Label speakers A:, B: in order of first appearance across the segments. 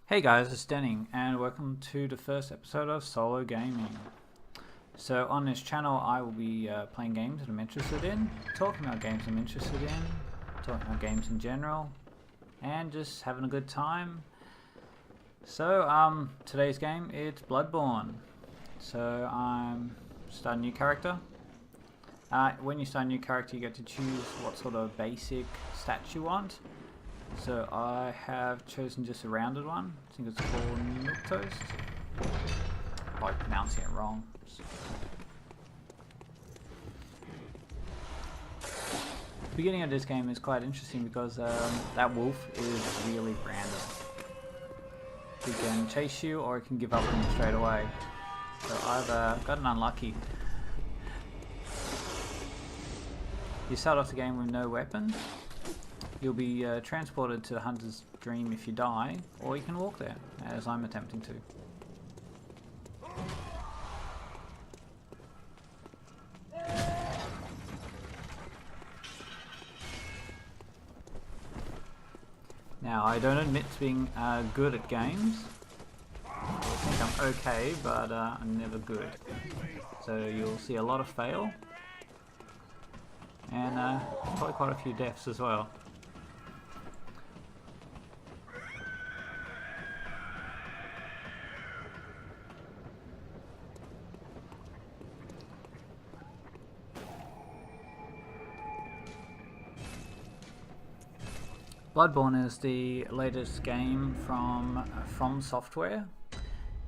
A: Hey guys, it's Denning, and welcome to the first episode of Solo Gaming. So on this channel I will be playing games that I'm interested in, talking about games I'm interested in, talking about games in general, and just having a good time. So today's game, it's Bloodborne. So I'm starting a new character. When you start a new character you get to choose what sort of basic stats you want. So I have chosen just a rounded one. I think it's called Milk Toast. I'm pronouncing it wrong. The beginning of this game is quite interesting because that wolf is really random. He can chase you or he can give up on you straight away. So I've gotten unlucky. You start off the game with no weapon. You'll be transported to the Hunter's Dream if you die, or you can walk there, as I'm attempting to. Now, I don't admit to being good at games. I think I'm okay, but I'm never good. So you'll see a lot of fail, and probably quite a few deaths as well. Bloodborne is the latest game from Software,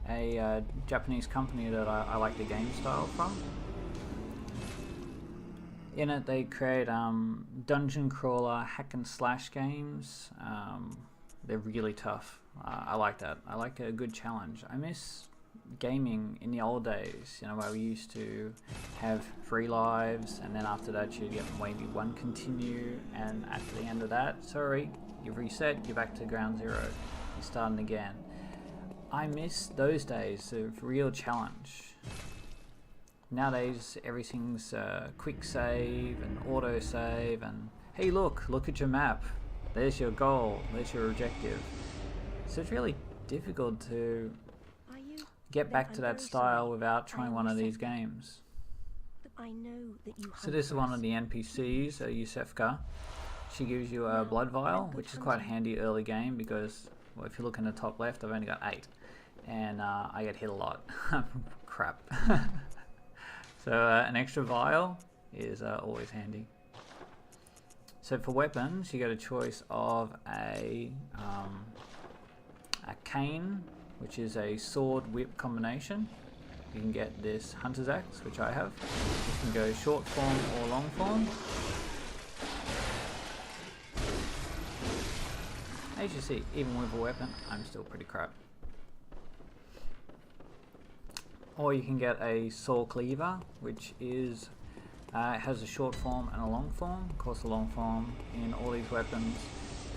A: a Japanese company that I like the game style from. In it they create dungeon crawler hack and slash games. They're really tough. I like that. I like a good challenge. I miss gaming in the old days, you know, where we used to have 3 lives and then after that you get maybe 1 continue, and at the end of that, sorry, you've reset, you're back to ground zero, you're starting again. I miss those days of real challenge. Nowadays everything's quick save and auto save, and hey look at your map, there's your goal, there's your objective. So it's really difficult to get back to that style without trying one of these games. So this is one of the NPCs, Yusefka. She gives you a blood vial, which is quite handy early game because, well, if you look in the top left, I've only got 8, and I get hit a lot. Crap. So an extra vial is always handy. So for weapons, you get a choice of a cane, which is a sword whip combination. You can get this hunter's axe, which I have. You can go short form or long form. As you see, even with a weapon, I'm still pretty crap. Or you can get a saw cleaver, which is has a short form and a long form. Of course, the long form in all these weapons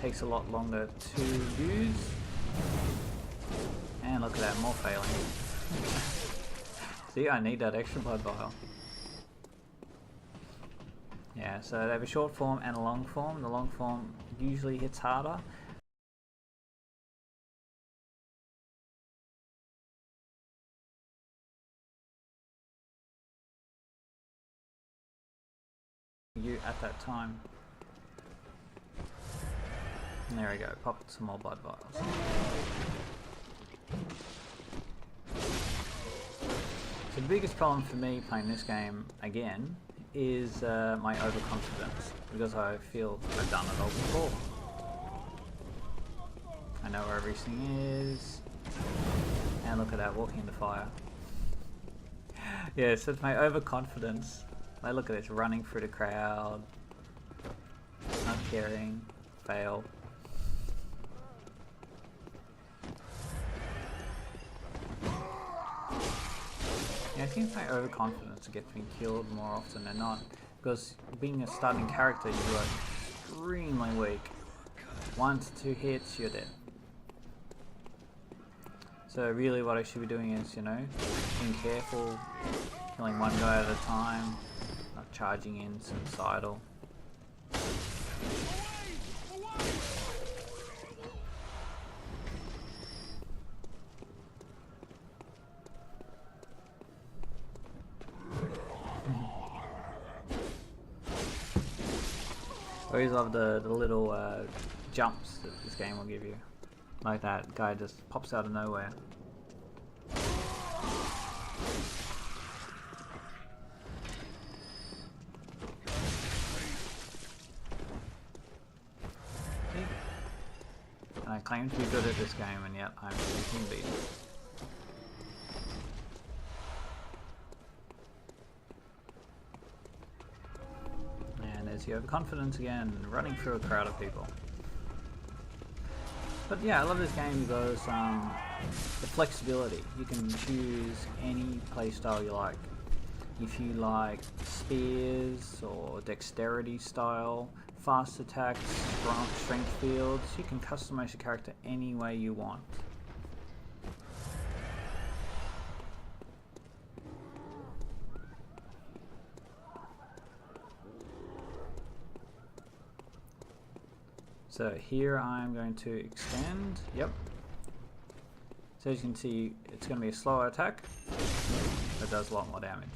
A: takes a lot longer to use. And look at that, more failing. See, I need that extra blood vial. Yeah, so they have a short form and a long form. The long form usually hits harder. You at that time. And there we go, pop some more blood vials. So the biggest problem for me playing this game again is my overconfidence, because I feel I've done it all before. I know where everything is, and look at that, walking in the fire. Yeah, so it's my overconfidence. Like, look at this, running through the crowd, not caring, fail. Yeah, I think it's my overconfidence that gets me killed more often than not, because being a starting character you are extremely weak. 1 to 2 hits, you're dead. So really what I should be doing is, you know, being careful, killing 1 guy at a time, not charging in suicidal. I always love the little jumps that this game will give you. Like that guy just pops out of nowhere. And I claim to be good at this game, and yet I'm being beaten. And there's the overconfidence again, running through a crowd of people. But yeah, I love this game because the flexibility. You can choose any playstyle you like. If you like spears or dexterity style, fast attacks, strength fields, you can customize your character any way you want. So here I'm going to extend, yep. So as you can see, it's going to be a slower attack, but does a lot more damage.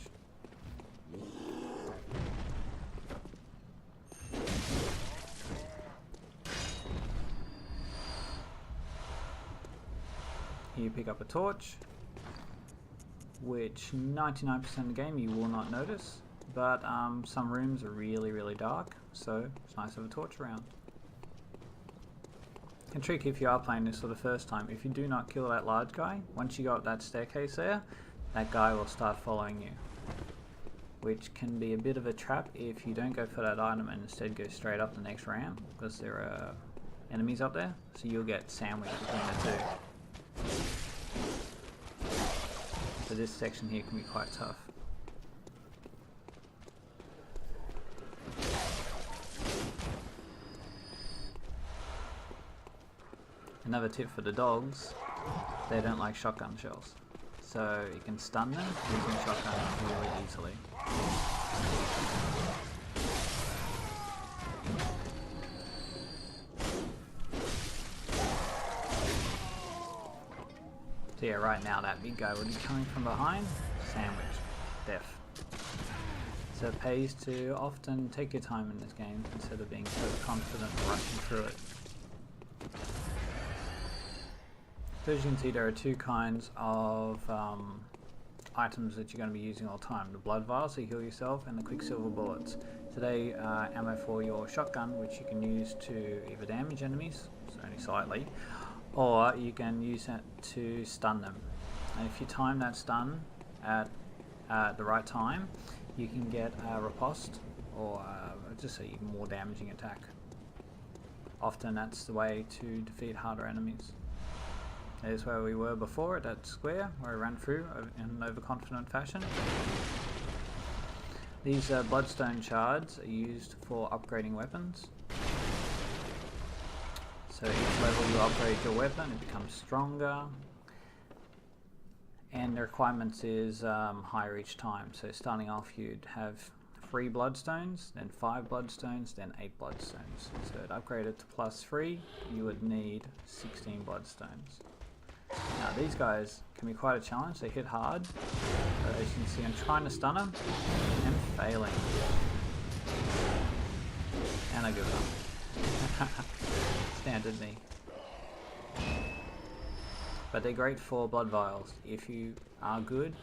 A: Here you pick up a torch, which 99% of the game you will not notice, but some rooms are really dark, so it's nice to have a torch around. And tricky if you are playing this for the first time, if you do not kill that large guy, once you go up that staircase there, that guy will start following you. Which can be a bit of a trap if you don't go for that item and instead go straight up the next ramp, because there are enemies up there, so you'll get sandwiched between the two. So this section here can be quite tough. Another tip for the dogs, they don't like shotgun shells. So you can stun them using shotgun really easily. So yeah, right now that big guy would be coming from behind, sandwich, death. So it pays to often take your time in this game instead of being so confident and rushing through it. So as you can see, there are two kinds of items that you're going to be using all the time. The blood vials to heal yourself, and the quicksilver bullets. Today, ammo for your shotgun, which you can use to either damage enemies, so only slightly, or you can use it to stun them. And if you time that stun at the right time, you can get a riposte, or just a more damaging attack. Often that's the way to defeat harder enemies. There's where we were before, at that square, where I ran through in an overconfident fashion. These bloodstone shards are used for upgrading weapons. So each level you upgrade your weapon, it becomes stronger. And the requirements is higher each time. So starting off you'd have 3 bloodstones, then 5 bloodstones, then 8 bloodstones. So to upgrade it to +3, you would need 16 bloodstones. Now these guys can be quite a challenge, they hit hard, but as you can see I'm trying to stun them and failing. And I give up. Standard me. But they're great for blood vials. If you are good,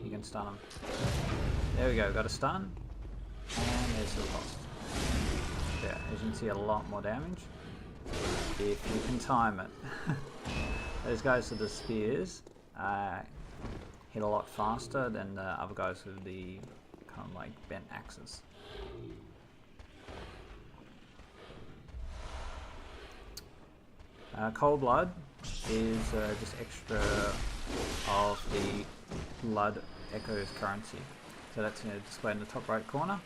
A: you can stun them. There we go, got a stun, and there's the cost. Yeah, as you can see, a lot more damage if you can time it. Those guys with the spears hit a lot faster than the other guys with the kind of like bent axes. Cold blood is just extra of the blood echoes currency. So that's displayed in the top right corner.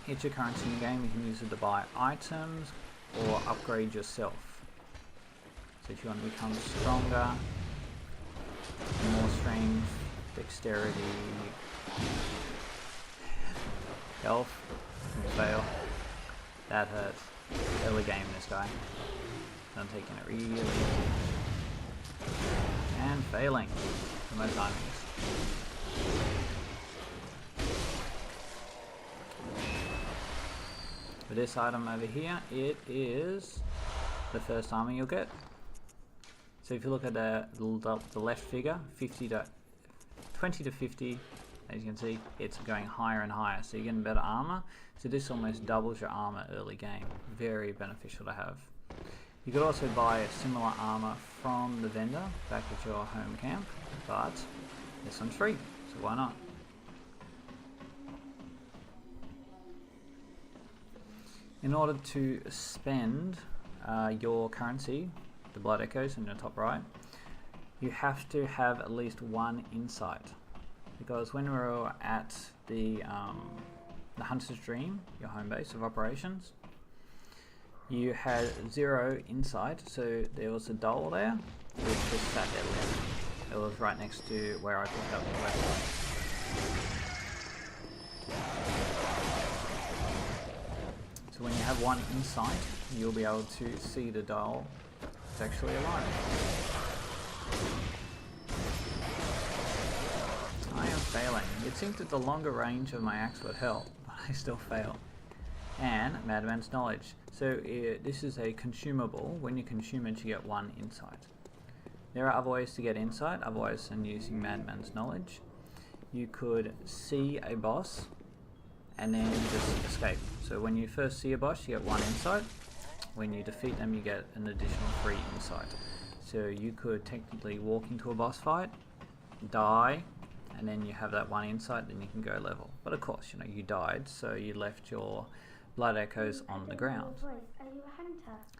A: It's your currency in the game. You can use it to buy items or upgrade yourself. So if you want to become stronger, more strength, dexterity, health, fail. That hurts. Early game this guy. I'm taking it really easy. And failing for my timings. For this item over here, it is the first armor you'll get. So if you look at the left figure, 20 to 50, as you can see, it's going higher and higher, so you're getting better armor. So this almost doubles your armor early game. Very beneficial to have. You could also buy a similar armor from the vendor back at your home camp, but this one's free, so why not? In order to spend your currency, the blood echoes in the top right, you have to have at least 1 insight. Because when we were at the Hunter's Dream, your home base of operations, you had 0 insight, so there was a doll there, which just sat there left. It was right next to where I picked up the weapon. So when you have 1 insight, you'll be able to see the doll is actually alive. I am failing. You'd think that the longer range of my axe would help, but I still fail. And Madman's Knowledge. So this is a consumable. When you consume it, you get 1 insight. There are other ways to get insight, otherwise than using Madman's Knowledge. You could see a boss and then just escape. So when you first see a boss, you get 1 insight. When you defeat them, you get an additional 3 insight. So you could technically walk into a boss fight, die, and then you have that 1 insight, then you can go level. But of course, you know, you died, so you left your blood echoes on the ground.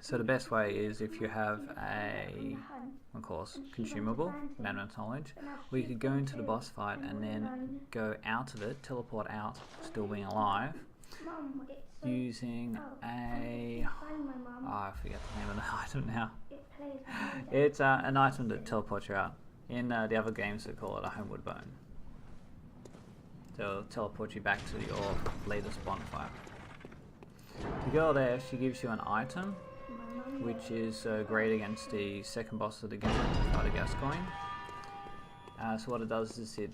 A: So the best way is if you have a, of course, consumable, Madman's Knowledge, or you could go into the boss fight and then go out of it, teleport out, still being alive, using a, I forget the name of the item now. It's an item that teleports you out. In the other games they call it a homeward bone. So it'll teleport you back to your latest bonfire. The girl there, she gives you an item, which is great against the second boss of the game, Fighter Gascoigne. So what it does is it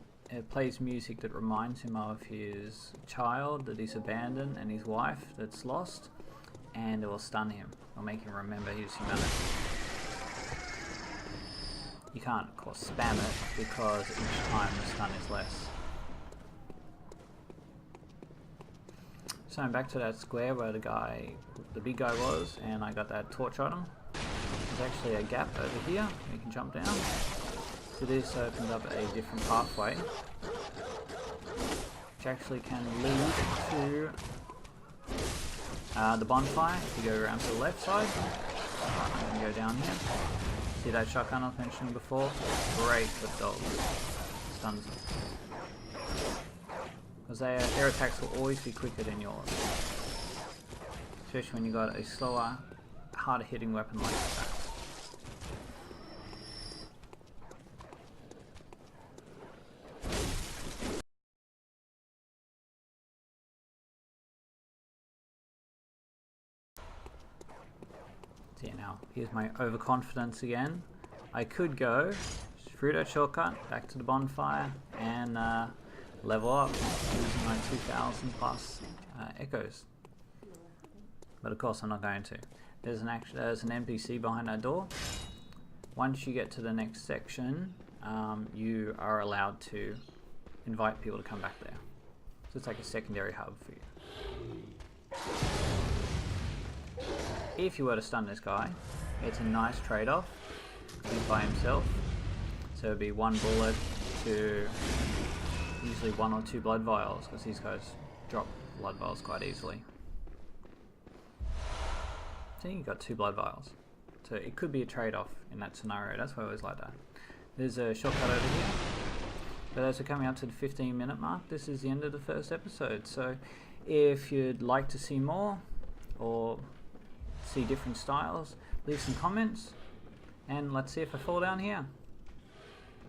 A: plays music that reminds him of his child that he's abandoned and his wife that's lost, and it will stun him, or make him remember his humanity. You can't, of course, spam it because each time the stun is less. So I'm back to that square where the big guy was, and I got that torch item. There's actually a gap over here, you can jump down. So this opens up a different pathway, which actually can lead to the bonfire. If you go around to the left side, and go down here. See that shotgun I was mentioning before? Great for dogs. Stuns them. Because their attacks will always be quicker than yours. Especially when you got a slower, harder hitting weapon like that. See now, here's my overconfidence again. I could go through that shortcut, back to the bonfire, and level up using my 2000 plus echoes. But of course I'm not going to. There's an NPC behind that door. Once you get to the next section, you are allowed to invite people to come back there. So it's like a secondary hub for you. If you were to stun this guy, it's a nice trade-off. He's by himself, so it'd be 1 bullet to usually 1 or 2 blood vials, because these guys drop blood vials quite easily. See, you got 2 blood vials. So it could be a trade-off in that scenario. That's why I always like that. There's a shortcut over here. But as we're coming up to the 15-minute mark, this is the end of the first episode. So if you'd like to see more, or see different styles, leave some comments, and let's see if I fall down here.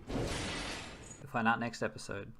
A: We'll find out next episode.